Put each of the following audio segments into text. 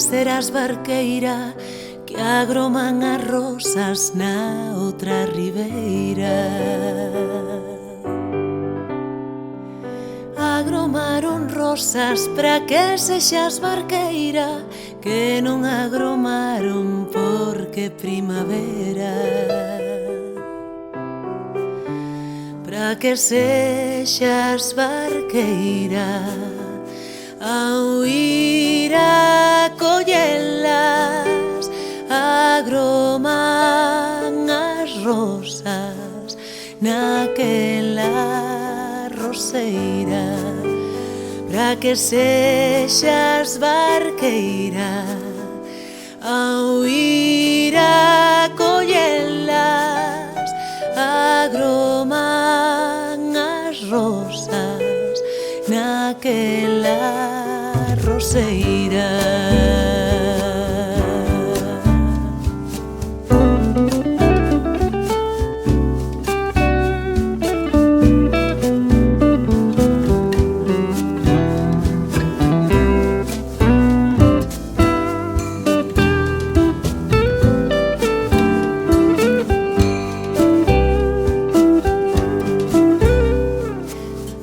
serás barqueira que agroman as rosas na outra ribeira. Agromaron rosas para que sexas barqueira, que non agromaron porque primavera. Para que sexas barqueira, ao ir a collelas, agroman as rosas naquela roseira. Para que sexas barqueira, ao ir a collelas, agroman as rosas naquela roseira.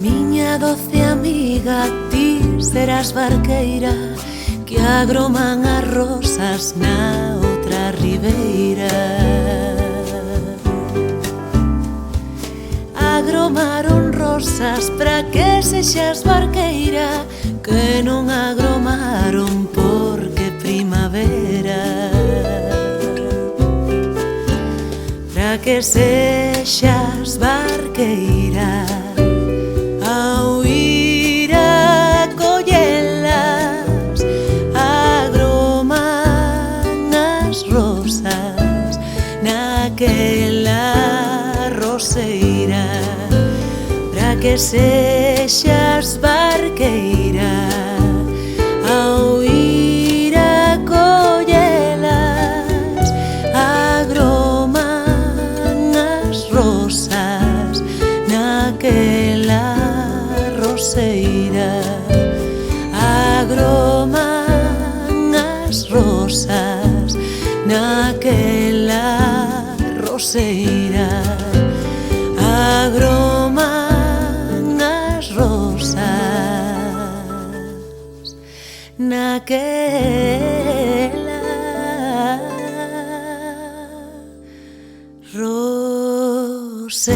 Miña doce amiga, ti serás barqueira que agroman as rosas na outra ribeira. Agromaron rosas para que sexas barqueira, que non agromaron porque primavera. Para que sexas barqueira, ao ir a collelas, agroman as rosas naquela roseira. Para que sexas barqueira, ao ir a collelas, agroman as rosas naquela roseira. Agroman as rosas naquela roseira. Agroman as rosas naquela roseira.